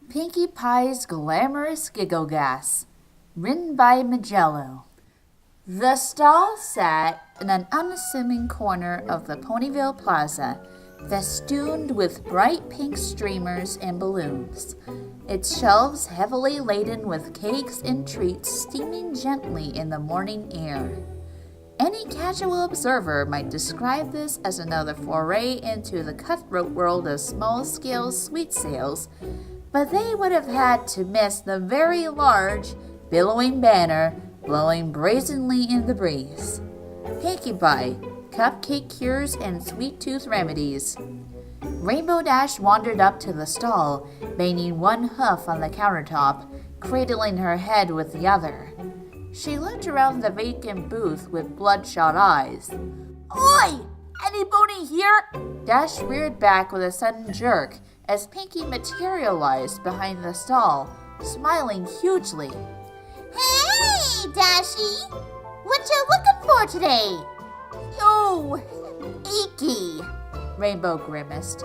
Pinkie Pie's Glamorous Giggle Gas, written by Magello. The stall sat in an unassuming corner of the Ponyville Plaza, festooned with bright pink streamers and balloons, its shelves heavily laden with cakes and treats steaming gently in the morning air. Any casual observer might describe this as another foray into the cutthroat world of small-scale sweet sales, but they would have had to miss the very large, billowing banner blowing brazenly in the breeze. Pinkie Pie, cupcake cures and sweet tooth remedies. Rainbow Dash wandered up to the stall, banging one hoof on the countertop, cradling her head with the other. She looked around the vacant booth with bloodshot eyes. "Oi! Anybody here?" Dash reared back with a sudden jerk as Pinkie materialized behind the stall, smiling hugely. "Hey, Dashy! What you looking for today?" "Yo, achy!" Rainbow grimaced,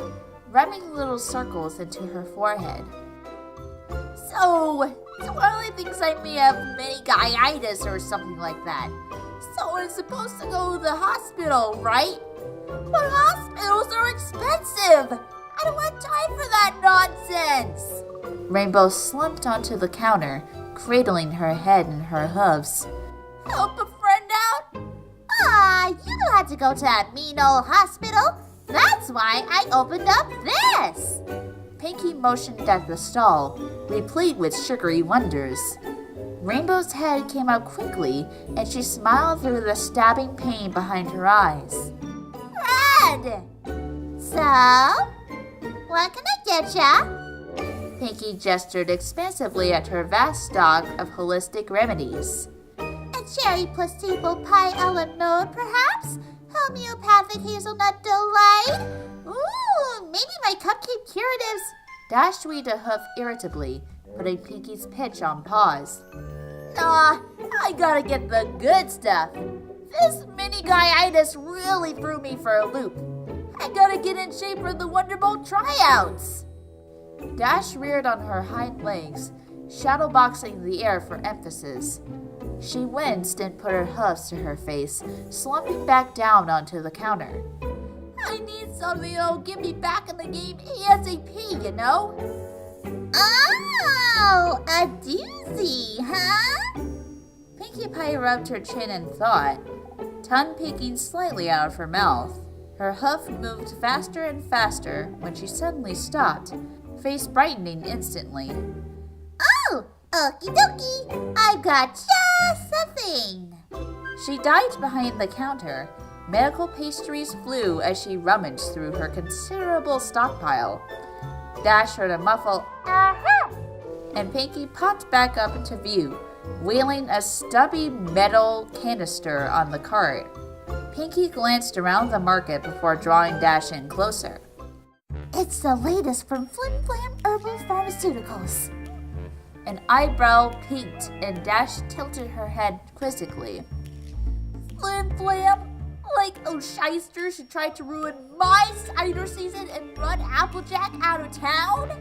rubbing little circles into her forehead. So Twilight thinks I may have meningitis or something like that. So I'm supposed to go to the hospital, right? But hospitals are expensive! I don't have time for that nonsense! Rainbow slumped onto the counter, cradling her head in her hooves. "Help a friend out?" You don't have to go to that mean old hospital. That's why I opened up this." Pinkie motioned at the stall, replete with sugary wonders. Rainbow's head came up quickly, and she smiled through the stabbing pain behind her eyes. "Red! So, what can I get ya?" Pinkie gestured expansively at her vast stock of holistic remedies. "A cherry placebo pie a la mode, perhaps? Homeopathic hazelnut delight? Ooh, maybe my cupcake curatives." Dash tweaked a hoof irritably, putting Pinkie's pitch on pause. "Nah, I gotta get the good stuff. This meningitis really threw me for a loop. I gotta get in shape for the Wonderbolt tryouts." Dash reared on her hind legs, shadowboxing the air for emphasis. She winced and put her hoofs to her face, slumping back down onto the counter. "I need something that'll get me back in the game ASAP, you know?" "Oh, a doozy, huh?" Pinkie Pie rubbed her chin in thought, tongue peeking slightly out of her mouth. Her hoof moved faster and faster when she suddenly stopped, face brightening instantly. "Oh, okie dokie, I've got just the thing." She dived behind the counter. Medical pastries flew as she rummaged through her considerable stockpile. Dash heard a muffled "aha!" and Pinkie popped back up into view, wheeling a stubby metal canister on the cart. Pinkie glanced around the market before drawing Dash in closer. "It's the latest from Flim Flam Herbal Pharmaceuticals." An eyebrow peaked and Dash tilted her head quizzically. "Flim Flam? Like those shysters who tried to ruin my cider season and run Applejack out of town?"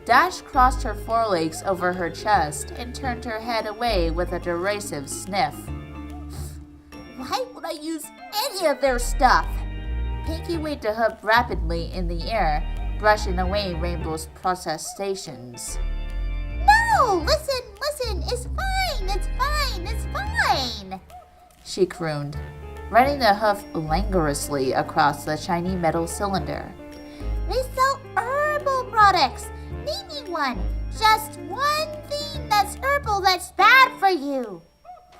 Dash crossed her forelegs over her chest and turned her head away with a derisive sniff. "Why would I use any of their stuff?" Pinkie waved a hoof rapidly in the air, brushing away Rainbow's protestations. "No, listen, it's fine, she crooned, running a hoof languorously across the shiny metal cylinder. "We sell herbal products. Name me one. Just one thing that's herbal that's bad for you."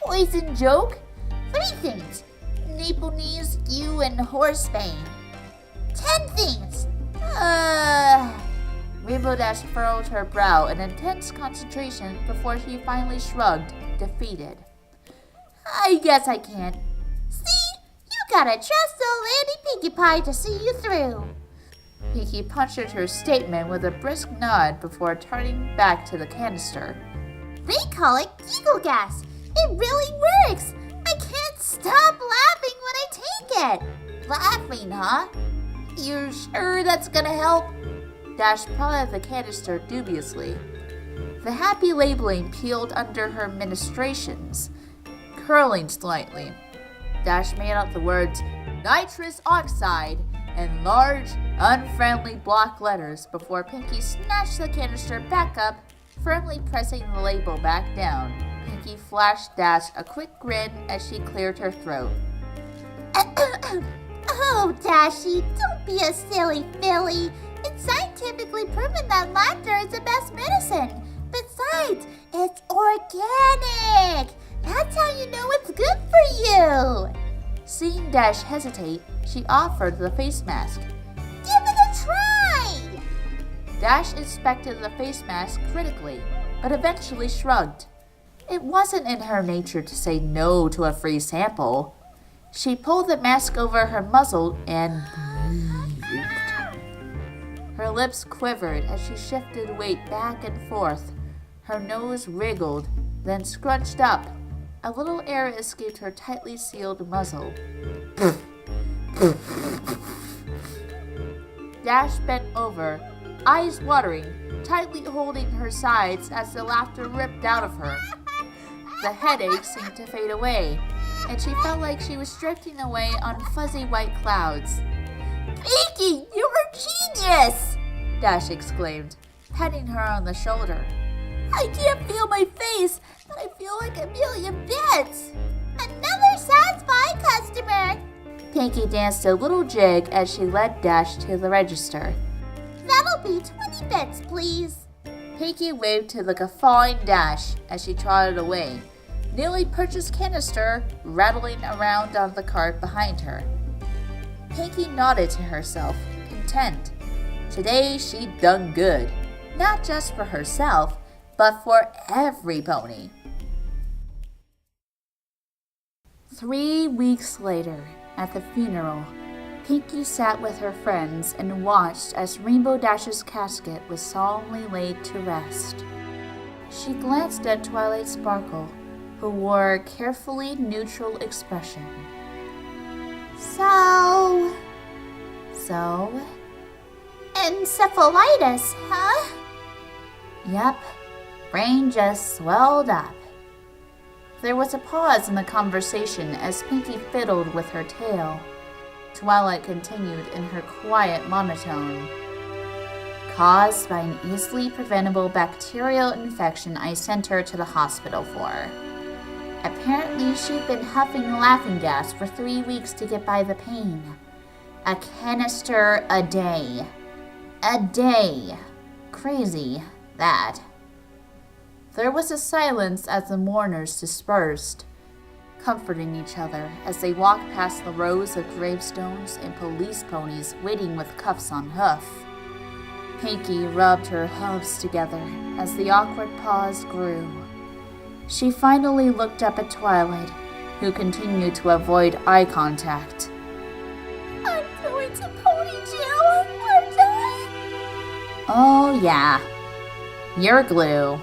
"Poison joke?" 3 things. "Nipple knees, skew, and horsebane." 10 things. Rainbow Dash furrowed her brow in intense concentration before she finally shrugged, defeated. "I guess I can't." "See? You gotta trust old Lady Pinkie Pie to see you through." Pinkie punctured her statement with a brisk nod before turning back to the canister. "They call it giggle gas. It really works. I can't stop laughing when I take it." "Laughing, huh? You're sure that's gonna help?" Dash prodded the canister dubiously. The happy labeling peeled under her ministrations, curling slightly. Dash made out the words nitrous oxide in large, unfriendly block letters before Pinkie snatched the canister back up, firmly pressing the label back down. Pinkie flashed Dash a quick grin as she cleared her throat. Oh, Dashy, don't be a silly filly. It's scientifically proven that laughter is the best medicine. Besides, it's organic. That's how you know it's good for you. Seeing Dash hesitate, she offered the face mask. Give it a try. Dash inspected the face mask critically, but eventually shrugged. It wasn't in her nature to say no to a free sample. She pulled the mask over her muzzle and breathed. Her lips quivered as she shifted weight back and forth. Her nose wriggled, then scrunched up. A little air escaped her tightly sealed muzzle. Dash bent over, eyes watering, tightly holding her sides as the laughter ripped out of her. The headache seemed to fade away, and she felt like she was drifting away on fuzzy white clouds. Pinkie, you're a genius! Dash exclaimed, patting her on the shoulder. I can't feel my face, but I feel like a million bits. Another satisfied customer. Pinkie danced a little jig as she led Dash to the register. That'll be 20 bits, please. Pinkie waved to the guffawing Dash as she trotted away. Newly purchased canister rattling around on the cart behind her. Pinkie nodded to herself, content. Today she'd done good, not just for herself, but for every pony. 3 weeks later, at the funeral, Pinkie sat with her friends and watched as Rainbow Dash's casket was solemnly laid to rest. She glanced at Twilight Sparkle, who wore a carefully neutral expression. So, encephalitis, huh? Yep, brain just swelled up. There was a pause in the conversation as Pinkie fiddled with her tail. Twilight continued in her quiet monotone. Caused by an easily preventable bacterial infection I sent her to the hospital for. Apparently, she'd been huffing laughing gas for 3 weeks to get by the pain. A canister a day. A day. Crazy, that. There was a silence as the mourners dispersed, comforting each other as they walked past the rows of gravestones and police ponies waiting with cuffs on hoof. Pinkie rubbed her hooves together as the awkward pause grew. She finally looked up at Twilight, who continued to avoid eye contact. I'm going to pony jail, aren't I? Oh yeah, you're glue.